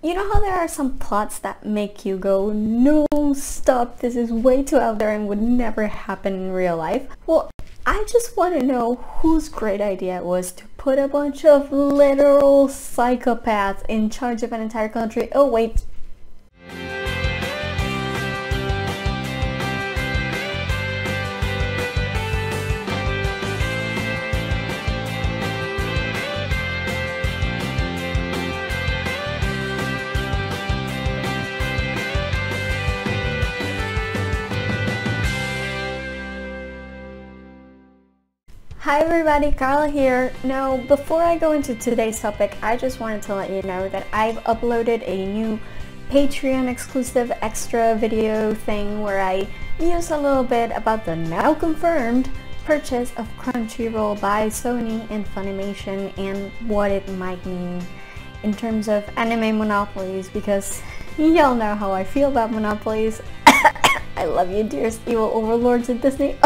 You know how there are some plots that make you go, no, stop, this is way too out there and would never happen in real life? Well, I just want to know whose great idea it was to put a bunch of literal psychopaths in charge of an entire country. Oh wait. Hi everybody, Carla here. Now, before I go into today's topic, I just wanted to let you know that I've uploaded a new Patreon exclusive extra video thing where I use a little bit about the now confirmed purchase of Crunchyroll by Sony and Funimation and what it might mean in terms of anime monopolies, because y'all know how I feel about monopolies. I love you, dearest evil overlords at Disney.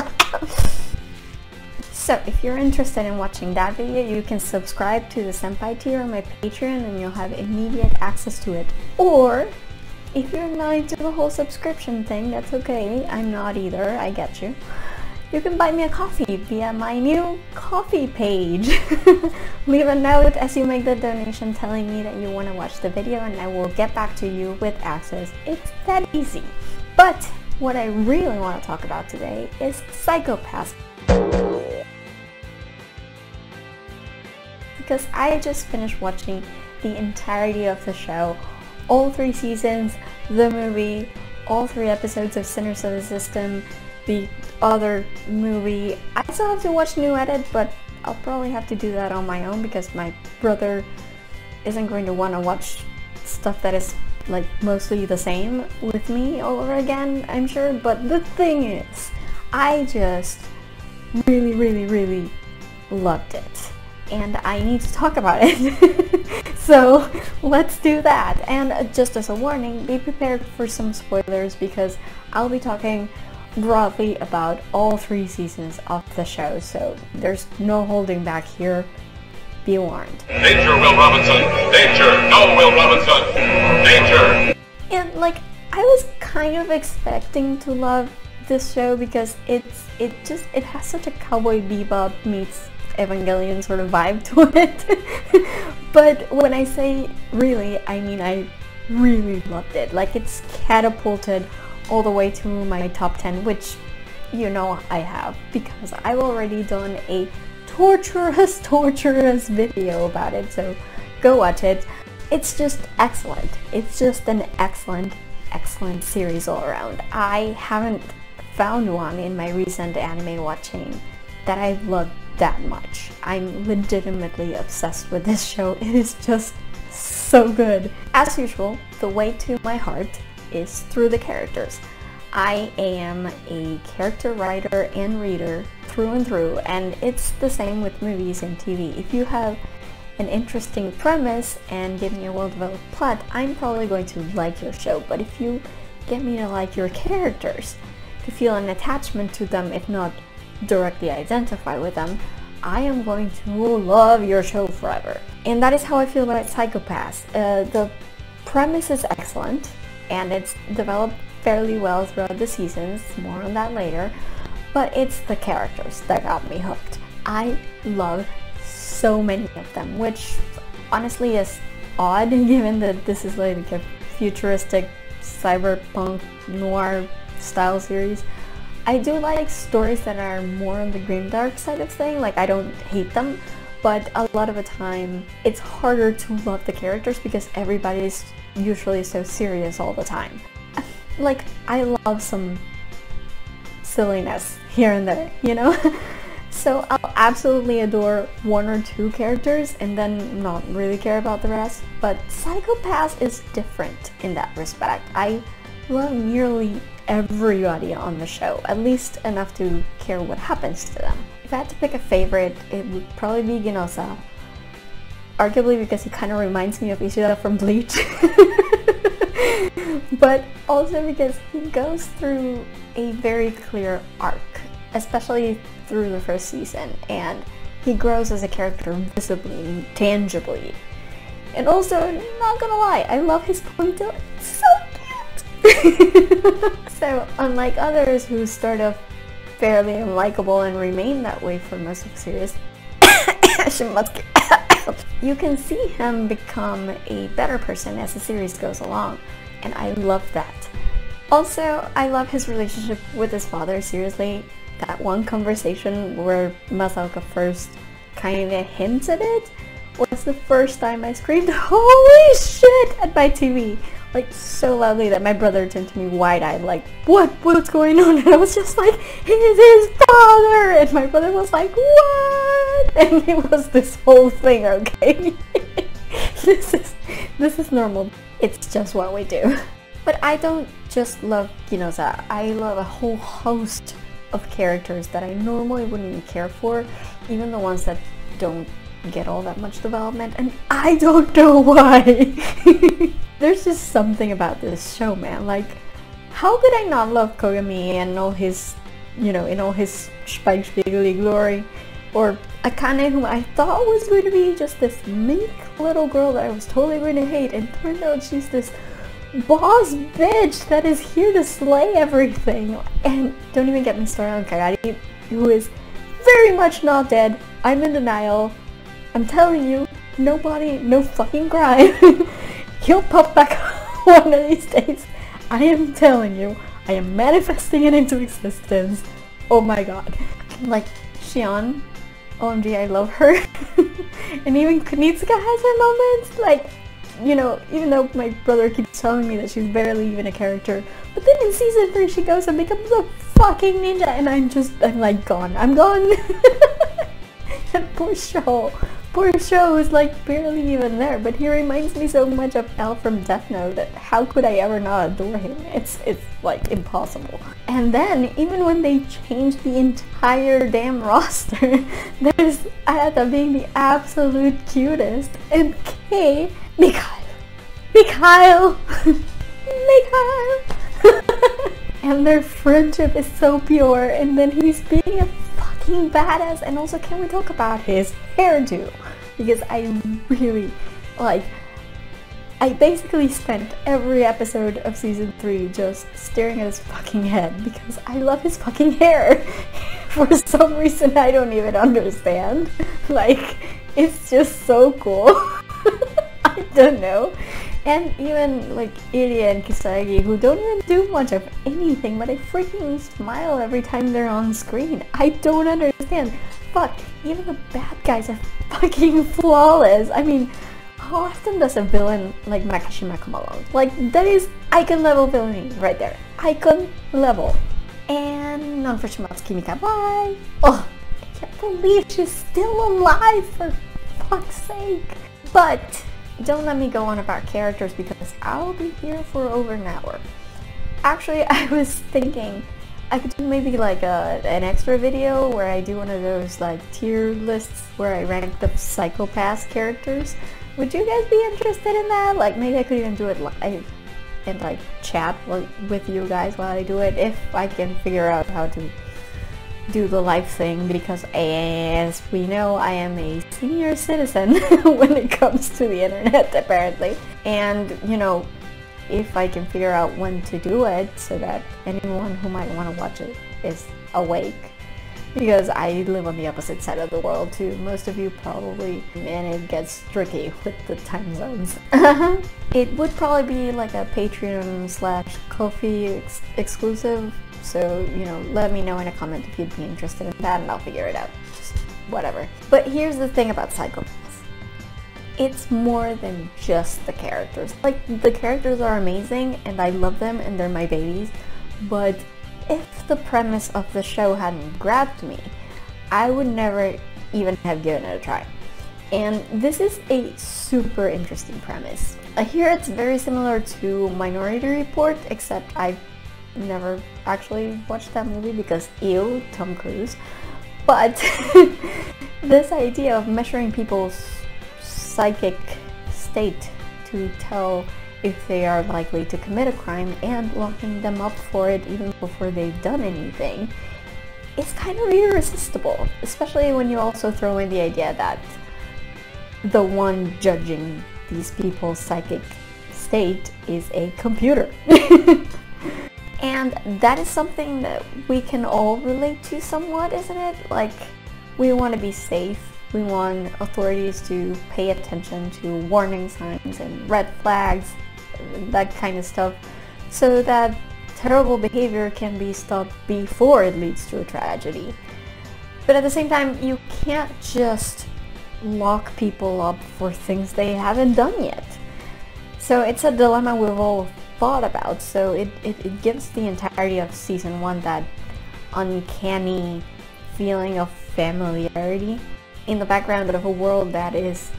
So if you're interested in watching that video, you can subscribe to the Senpai tier on my Patreon and you'll have immediate access to it. Or if you're not into the whole subscription thing, that's okay. I'm not either, I get you. You can buy me a coffee via my new coffee page. Leave a note as you make the donation telling me that you want to watch the video and I will get back to you with access. It's that easy. But what I really want to talk about today is psychopaths. Because I just finished watching the entirety of the show, all 3 seasons, the movie, all 3 episodes of Sinners of the System, the other movie. I still have to watch New Edit, but I'll probably have to do that on my own because my brother isn't going to want to watch stuff that is like mostly the same with me all over again, I'm sure. But the thing is, I just really loved it. And I need to talk about it. So let's do that. And just as a warning, be prepared for some spoilers because I'll be talking broadly about all 3 seasons of the show. So there's no holding back here. Be warned. Danger, Will Robinson! Danger! No, Will Robinson! Danger! And like, I was kind of expecting to love this show because it has such a Cowboy Bebop meets Evangelion sort of vibe to it. But when I say really, I mean I really loved it. Like, it's catapulted all the way to my top 10, which you know I have because I've already done a torturous video about it, so go watch it. It's just excellent. It's just an excellent series all around. I haven't found one in my recent anime watching that I've loved that much. I'm legitimately obsessed with this show. It is just so good. As usual, the way to my heart is through the characters. I am a character writer and reader through and through, and it's the same with movies and TV. If you have an interesting premise and give me a well-developed plot, I'm probably going to like your show. But if you get me to like your characters, to feel an attachment to them, if not directly identify with them, I am going to love your show forever. And that is how I feel about Psychopaths. The premise is excellent and it's developed fairly well throughout the seasons, more on that later, but it's the characters that got me hooked. I love so many of them, which honestly is odd given that this is like a futuristic cyberpunk noir style series. I do like stories that are more on the grimdark side of things. Like, I don't hate them, but a lot of the time it's harder to love the characters because everybody's usually so serious all the time. Like, I love some silliness here and there, you know? So I'll absolutely adore 1 or 2 characters and then not really care about the rest. But Psychopaths is different in that respect. I love nearly everybody on the show, at least enough to care what happens to them. If I had to pick a favorite, it would probably be Ginosa. Arguably because he kind of reminds me of Ishida from Bleach. But also because he goes through a very clear arc, especially through the first season, and he grows as a character visibly, tangibly. And also, not gonna lie, I love his ponytail. It's so cute! So, unlike others who start off fairly unlikable and remain that way for most of the series, you can see him become a better person as the series goes along, and I love that. Also, I love his relationship with his father. Seriously, that one conversation where Masaoka first kind of hints at it was the first time I screamed, "Holy shit!" at my TV. Like, so loudly that my brother turned to me wide-eyed, like, what's going on? And I was just like, he's his father! And my brother was like, what? And it was this whole thing, okay? This is normal. It's just what we do. But I don't just love Ginoza. I love a whole host of characters that I normally wouldn't even care for, even the ones that don't get all that much development, and I don't know why. There's just something about this show, man. Like, how could I not love Kogami and all his, in all his spiegly glory? Or Akane, whom I thought was going to be just this meek little girl that I was totally going to hate, and turned out she's this boss bitch that is here to slay everything. And don't even get me started on Kagari, who is very much not dead. I'm in denial. I'm telling you, no fucking crime. He'll pop back one of these days. I am telling you, I am manifesting it into existence. Oh my god. Like, Shion, OMG, I love her. And even Kunitsuka has her moments. Like, even though my brother keeps telling me that she's barely even a character, but then in season 3 she goes and becomes a fucking ninja, and I'm like gone. I'm gone. And poor Sho is like barely even there, but he reminds me so much of L from Death Note that how could I ever not adore him? It's like impossible. And then even when they changed the entire damn roster, there's Ayata being the absolute cutest, and Kei, Mikhail, and their friendship is so pure, and then he's being a fucking badass. And also, can we talk about his hairdo? Because I really, I basically spent every episode of season 3 just staring at his fucking head because I love his fucking hair. For some reason I don't even understand. Like, it's just so cool. I don't know. And even like Irie and Kisagi, who don't even do much of anything, but they freaking smile every time they're on screen. I don't understand. Fuck, even the bad guys are fucking flawless. I mean, how often does a villain like Makashima come along? Like, that is icon level villainy right there. Icon level. And none for Shimatsu Kimika. Bye! Oh, I can't believe she's still alive, for fuck's sake. But don't let me go on about characters because I'll be here for over an hour. Actually, I was thinking I could do maybe like an extra video where I do one of those like tier lists where I rank the psychopath characters. Would you guys be interested in that? Like, maybe I could even do it live and like chat with you guys while I do it, if I can figure out how to do the live thing, because as we know, I am a senior citizen when it comes to the internet, apparently. And if I can figure out when to do it so that anyone who might want to watch it is awake, because I live on the opposite side of the world to most of you probably, and it gets tricky with the time zones. It would probably be like a Patreon/Ko-fi exclusive. So, let me know in a comment if you'd be interested in that, and I'll figure it out. Just whatever. But here's the thing about Psychopaths. It's more than just the characters. Like, the characters are amazing, and I love them, and they're my babies. But if the premise of the show hadn't grabbed me, I would never even have given it a try. And this is a super interesting premise. I hear it's very similar to Minority Report, except I've never actually watched that movie because ew, Tom Cruise. But this idea of measuring people's psychic state to tell if they are likely to commit a crime and locking them up for it even before they've done anything is kind of irresistible, especially when you also throw in the idea that the one judging these people's psychic state is a computer. And that is something that we can all relate to somewhat, isn't it? Like, we want to be safe. We want authorities to pay attention to warning signs and red flags, that kind of stuff, so that terrible behavior can be stopped before it leads to a tragedy. But at the same time, you can't just lock people up for things they haven't done yet. So it's a dilemma we've all thought about, so it gives the entirety of season 1 that uncanny feeling of familiarity in the background of a world that is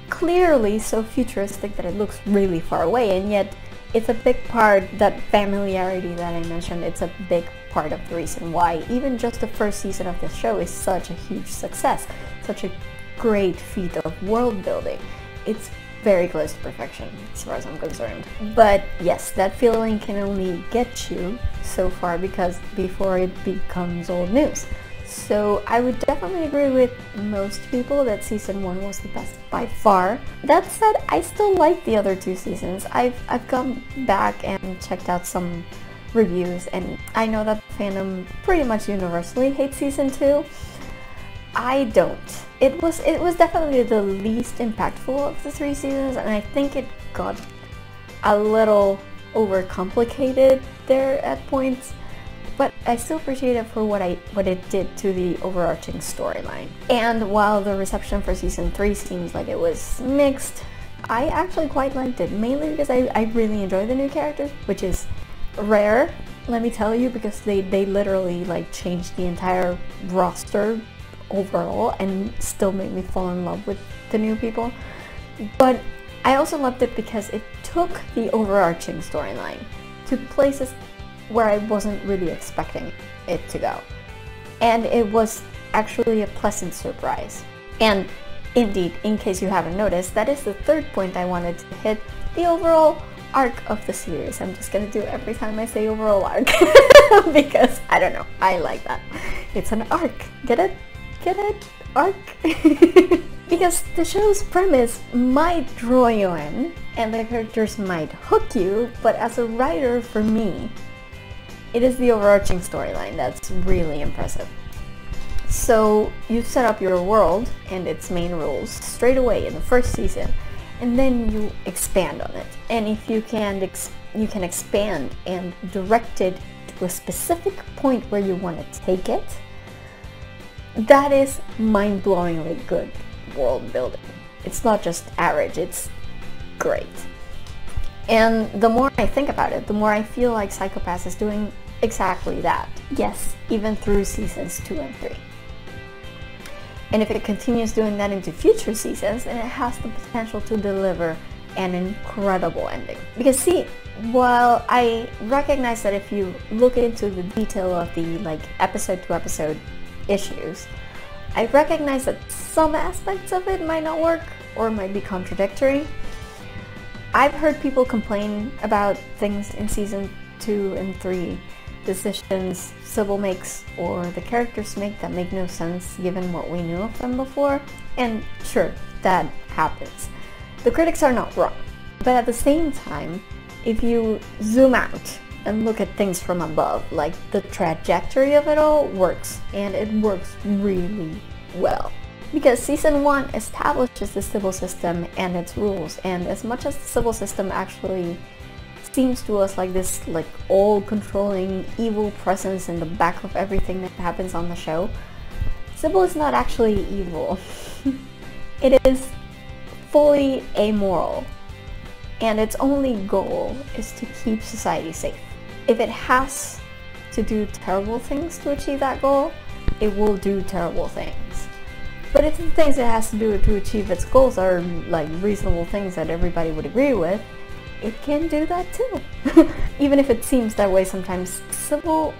clearly so futuristic that it looks really far away, and yet it's a big part, that familiarity that I mentioned, it's a big part of the reason why even just the first season of this show is such a huge success, such a great feat of world building. It's very close to perfection as far as I'm concerned. But yes, that feeling can only get you so far because before it becomes old news. So I would definitely agree with most people that season 1 was the best by far. That said, I still like the other 2 seasons. I've gone back and checked out some reviews, and I know that fandom pretty much universally hates season 2. I don't. It was definitely the least impactful of the 3 seasons, and I think it got a little overcomplicated there at points. But I still appreciate it for what it did to the overarching storyline. And while the reception for season 3 seems like it was mixed, I actually quite liked it, mainly because I really enjoy the new characters, which is rare, let me tell you, because they literally like changed the entire roster overall and still made me fall in love with the new people. But I also loved it because it took the overarching storyline to places where I wasn't really expecting it to go. And it was actually a pleasant surprise. And indeed, in case you haven't noticed, that is the third point I wanted to hit, the overall arc of the series. I'm just gonna do it every time I say overall arc because I don't know, I like that. It's an arc. Get it? Get it? Arc? Because the show's premise might draw you in and the characters might hook you, but as a writer, for me, it is the overarching storyline that's really impressive. So you set up your world and its main rules straight away in the first season, and then you expand on it. And if you can expand and direct it to a specific point where you want to take it, that is mind-blowingly good world building. It's not just average, it's great. And the more I think about it, the more I feel like Psycho-Pass is doing exactly that. Yes, even through seasons 2 and 3. And if it continues doing that into future seasons, then it has the potential to deliver an incredible ending. Because see, while I recognize that if you look into the detail of the episode to episode issues, I recognize that some aspects of it might not work or might be contradictory. I've heard people complain about things in season 2 and 3, decisions Sybil makes or the characters make that make no sense given what we knew of them before, and sure, that happens. The critics are not wrong, but at the same time, if you zoom out and look at things from above, like the trajectory of it all works, and it works really well. Because season 1 establishes the Sybil system and its rules, and as much as the Sybil system actually seems to us like this all-controlling evil presence in the back of everything that happens on the show, Sybil is not actually evil. It is fully amoral, and its only goal is to keep society safe. If it has to do terrible things to achieve that goal, it will do terrible things. But if the things it has to do to achieve its goals are reasonable things that everybody would agree with, it can do that too. Even if it seems that way sometimes, Sybil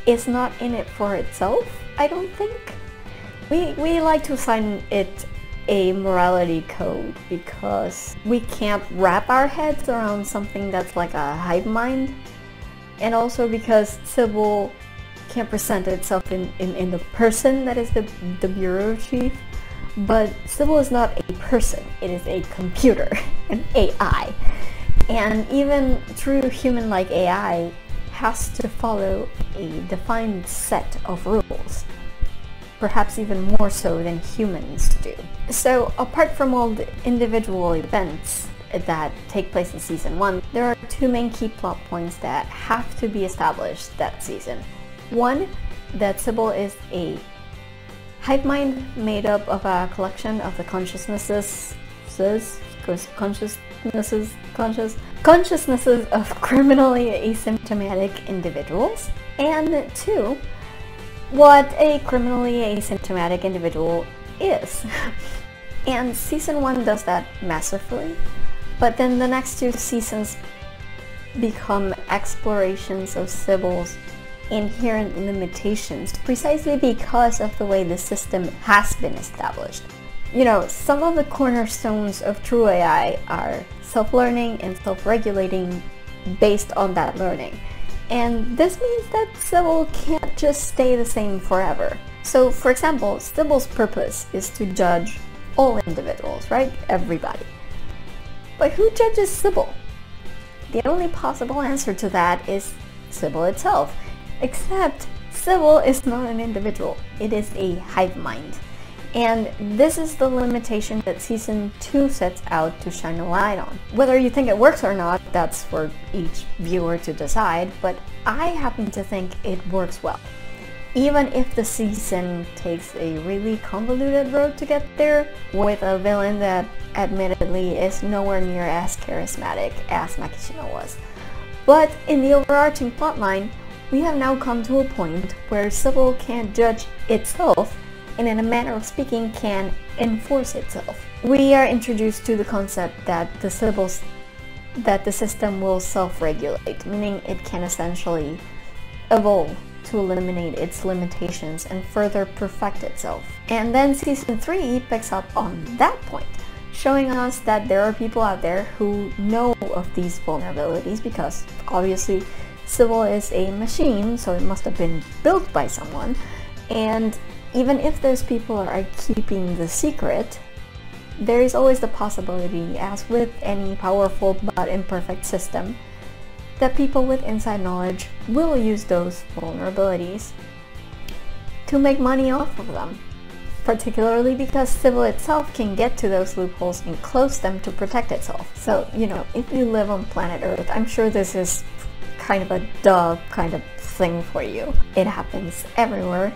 is not in it for itself, I don't think. We like to assign it a morality code because we can't wrap our heads around something that's like a hive mind, and also because Sybil can't present itself in the person that is the bureau chief But Sybil is not a person, it is a computer, an AI. And even true human-like AI has to follow a defined set of rules. Perhaps even more so than humans do. So apart from all the individual events that take place in season 1, there are two main key plot points that have to be established that season. One, that Sybil is a hive mind made up of a collection of the consciousnesses of criminally asymptomatic individuals. And two, what a criminally asymptomatic individual is. And season 1 does that masterfully, but then the next two seasons become explorations of Sybil's inherent limitations precisely because of the way the system has been established. You know, some of the cornerstones of true AI are self-learning and self-regulating based on that learning. And this means that Sybil can't just stay the same forever. So, for example, Sybil's purpose is to judge all individuals, right? Everybody. But who judges Sybil? The only possible answer to that is Sybil itself. Except, Sybil is not an individual. It is a hive mind. And this is the limitation that season 2 sets out to shine a light on. Whether you think it works or not, that's for each viewer to decide, but I happen to think it works well. Even if the season takes a really convoluted road to get there, with a villain that admittedly is nowhere near as charismatic as Makishima was. But in the overarching plotline, we have now come to a point where Sybil can't judge itself and in a manner of speaking can enforce itself. We are introduced to the concept that the system will self-regulate, meaning it can essentially evolve to eliminate its limitations and further perfect itself. And then season 3 picks up on that point, showing us that there are people out there who know of these vulnerabilities because obviously Sybil is a machine, so it must have been built by someone, and even if those people are keeping the secret, there is always the possibility, as with any powerful but imperfect system, that people with inside knowledge will use those vulnerabilities to make money off of them. Particularly because Sybil itself can get to those loopholes and close them to protect itself. So, you know, if you live on planet Earth, I'm sure this is kind of a duh kind of thing for you. It happens everywhere.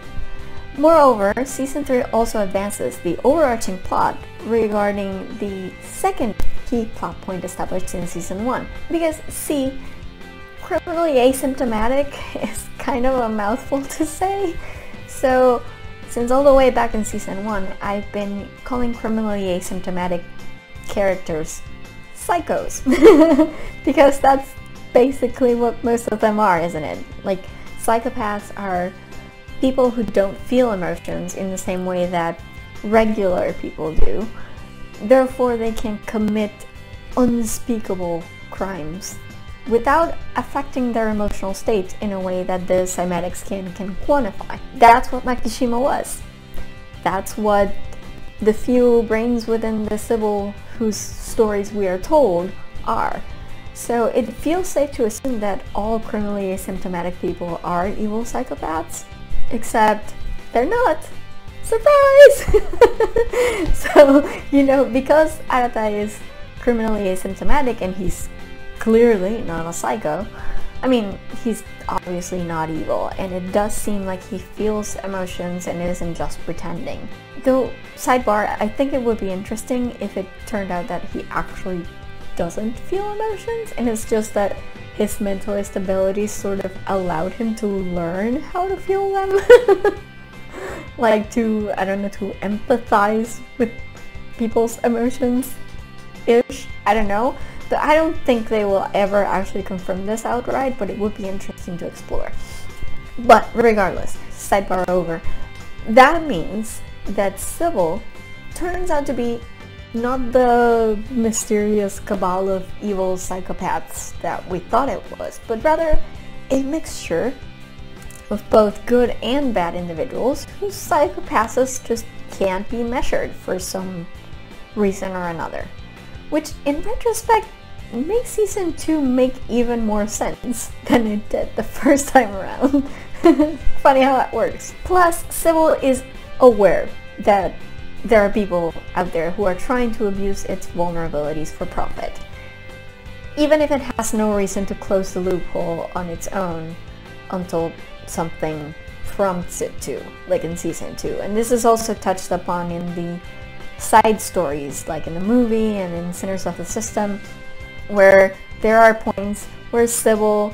Moreover, season 3 also advances the overarching plot regarding the second key plot point established in season 1. Because, see, criminally asymptomatic is kind of a mouthful to say. So, since all the way back in season 1, I've been calling criminally asymptomatic characters psychos. Because that's basically what most of them are, isn't it? Like, psychopaths are people who don't feel emotions in the same way that regular people do. Therefore, they can commit unspeakable crimes without affecting their emotional state in a way that the cymatic scan can quantify. That's what Makishima was. That's what the few brains within the Sybil whose stories we are told are. So it feels safe to assume that all criminally asymptomatic people are evil psychopaths. Except they're not. Surprise! So, you know, because Arata is criminally asymptomatic and he's clearly not a psycho, I mean, he's obviously not evil, and it does seem like he feels emotions and isn't just pretending. Though, sidebar, I think it would be interesting if it turned out that he actually doesn't feel emotions, and it's just that his mentalist abilities sort of allowed him to learn how to feel them. Like to, I don't know, to empathize with people's emotions-ish. I don't know. But I don't think they will ever actually confirm this outright, but it would be interesting to explore. But regardless, sidebar over. That means that Sybil turns out to be not the mysterious cabal of evil psychopaths that we thought it was, but rather a mixture with both good and bad individuals whose psychopathism just can't be measured for some reason or another. Which, in retrospect, makes season 2 make even more sense than it did the first time around. Funny how that works. Plus, Sybil is aware that there are people out there who are trying to abuse its vulnerabilities for profit, even if it has no reason to close the loophole on its own until something prompts it to, like in season 2. And this is also touched upon in the side stories, like in the movie and in Sinners of the System, where there are points where Sybil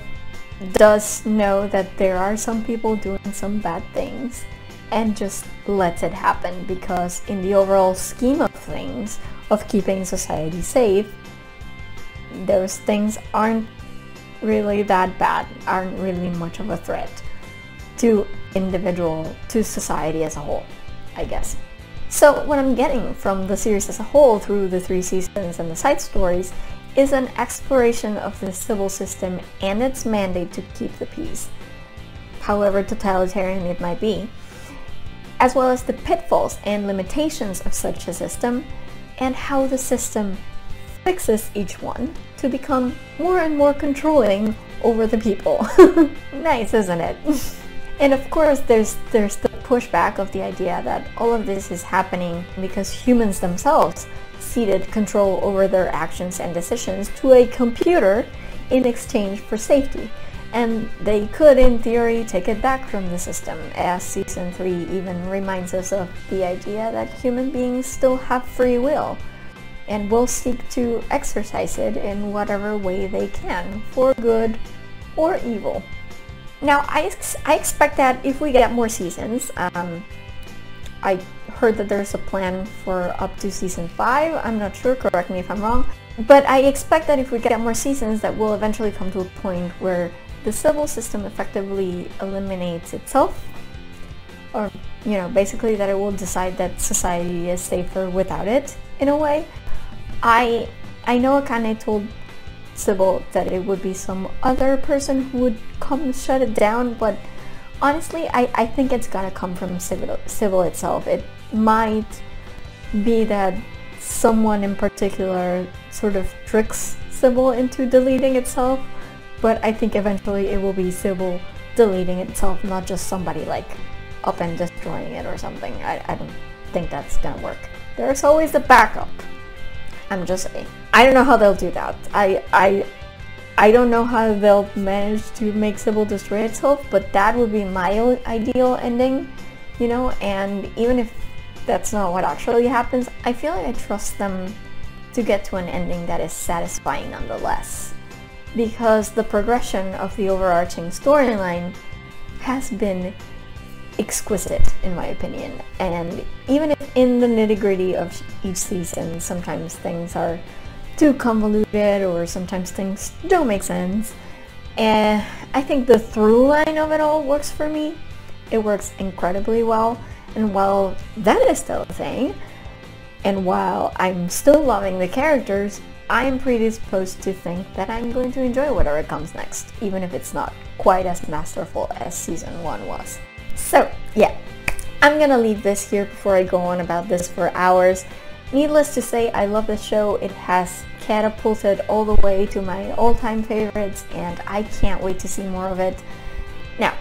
does know that there are some people doing some bad things and just lets it happen, because in the overall scheme of things, of keeping society safe, those things aren't really that bad, aren't really much of a threat to society as a whole, I guess. So what I'm getting from the series as a whole through the 3 seasons and the side stories is an exploration of the civil system and its mandate to keep the peace, however totalitarian it might be, as well as the pitfalls and limitations of such a system, and how the system fixes each one to become more and more controlling over the people. Nice, isn't it? And of course there's the pushback of the idea that all of this is happening because humans themselves ceded control over their actions and decisions to a computer in exchange for safety. And they could, in theory, take it back from the system, as season 3 even reminds us of the idea that human beings still have free will and will seek to exercise it in whatever way they can, for good or evil. Now, I expect that if we get more seasons, I heard that there's a plan for up to season 5, I'm not sure, correct me if I'm wrong, but I expect that if we get more seasons that we'll eventually come to a point where the civil system effectively eliminates itself, or, you know, basically that it will decide that society is safer without it, in a way. I know Akane told Sybil that it would be some other person who would come shut it down, but honestly, I think it's gonna come from Sybil itself. It might be that someone in particular sort of tricks Sybil into deleting itself, but I think eventually it will be Sybil deleting itself, not just somebody like up and destroying it or something. I don't think that's gonna work. There's always a backup. I'm just saying. I don't know how they'll do that. I don't know how they'll manage to make Sybil destroy itself, but that would be my ideal ending, you know, and even if that's not what actually happens, I feel like I trust them to get to an ending that is satisfying nonetheless, because the progression of the overarching storyline has been exquisite in my opinion, and even if in the nitty-gritty of each season sometimes things are too convoluted or sometimes things don't make sense, and I think the through line of it all works for me. It works incredibly well, and while that is still a thing, and while I'm still loving the characters, I'm predisposed to think that I'm going to enjoy whatever comes next, even if it's not quite as masterful as season 1 was. So yeah, I'm gonna leave this here before I go on about this for hours. Needless to say, I love this show. It has catapulted all the way to my all-time favorites, and I can't wait to see more of it. Now,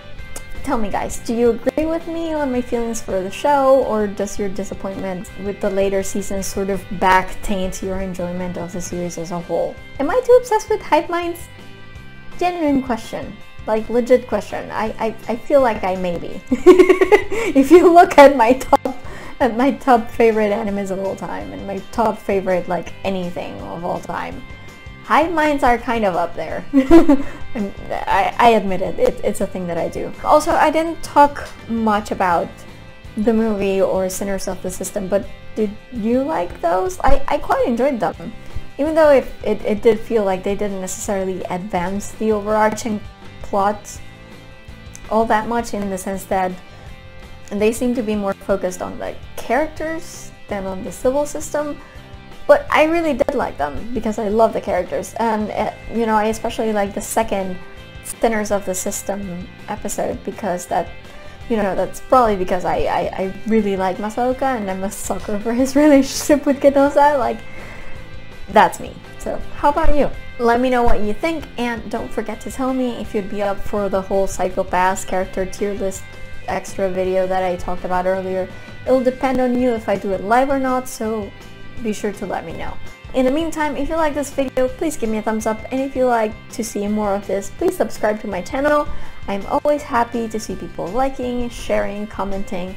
tell me guys, do you agree with me on my feelings for the show, or does your disappointment with the later seasons sort of back taint your enjoyment of the series as a whole? Am I too obsessed with hype minds? Genuine question. Like, legit question. I feel like I may be. If you look at my top favorite animes of all time and my top favorite like anything of all time, hive minds are kind of up there. And I admit it. It's a thing that I do. Also, I didn't talk much about the movie or Sinners of the System, but did you like those? I quite enjoyed them, even though it did feel like they didn't necessarily advance the overarching plot all that much, in the sense that they seem to be more focused on the characters than on the civil system. But I really did like them because I love the characters, and you know, I especially like the second Sinners of the System episode, because that, you know, that's probably because I really like Masaoka and I'm a sucker for his relationship with Genosa. Like, that's me. So how about you? Let me know what you think, and don't forget to tell me if you'd be up for the whole Psycho-Pass character tier list extra video that I talked about earlier. It'll depend on you if I do it live or not, so be sure to let me know. In the meantime, if you like this video, please give me a thumbs up, and if you like to see more of this, please subscribe to my channel. I'm always happy to see people liking, sharing, commenting,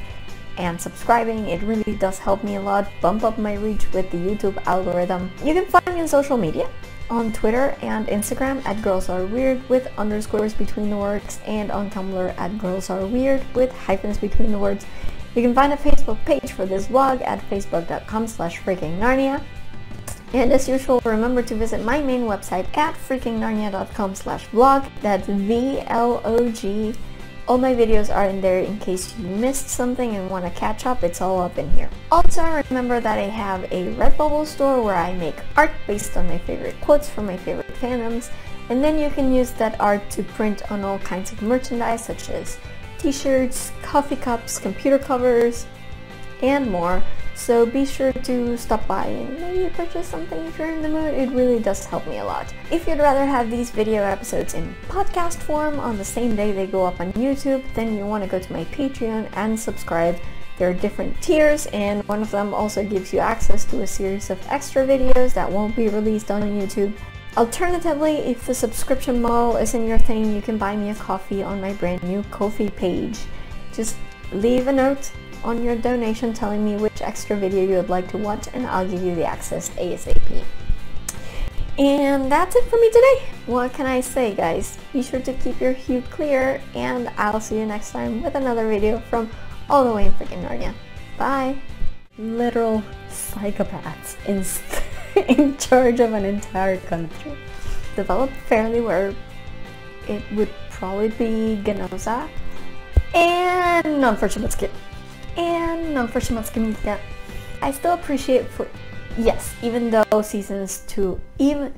and subscribing. It really does help me a lot, bump up my reach with the YouTube algorithm. You can find me on social media, on Twitter and Instagram at girlsareweird with underscores between the words, and on Tumblr at girlsareweird with hyphens between the words. You can find a Facebook page for this vlog at facebook.com/FreakingNarnia. And as usual, remember to visit my main website at FreakingNarnia.com/vlog. That's VLOG. All my videos are in there in case you missed something and want to catch up. It's all up in here. Also, remember that I have a Redbubble store where I make art based on my favorite quotes from my favorite fandoms, and then you can use that art to print on all kinds of merchandise such as t-shirts, coffee cups, computer covers, and more. So be sure to stop by and maybe purchase something if you're in the mood. It really does help me a lot. If you'd rather have these video episodes in podcast form on the same day they go up on YouTube, then you want to go to my Patreon and subscribe. There are different tiers, and one of them also gives you access to a series of extra videos that won't be released on YouTube. Alternatively, if the subscription model isn't your thing, you can buy me a coffee on my brand new Ko-fi page. Just leave a note on your donation telling me which extra video you would like to watch, and I'll give you the access ASAP. And that's it for me today. What can I say, guys? Be sure to keep your hue clear, and I'll see you next time with another video from all the way in freaking Narnia. Bye! Literal psychopaths in charge of an entire country. Developed fairly where it would probably be Genosa and none for Shimatsuki. And none for Shimatsuki. I still appreciate for, yes, even though seasons 2, even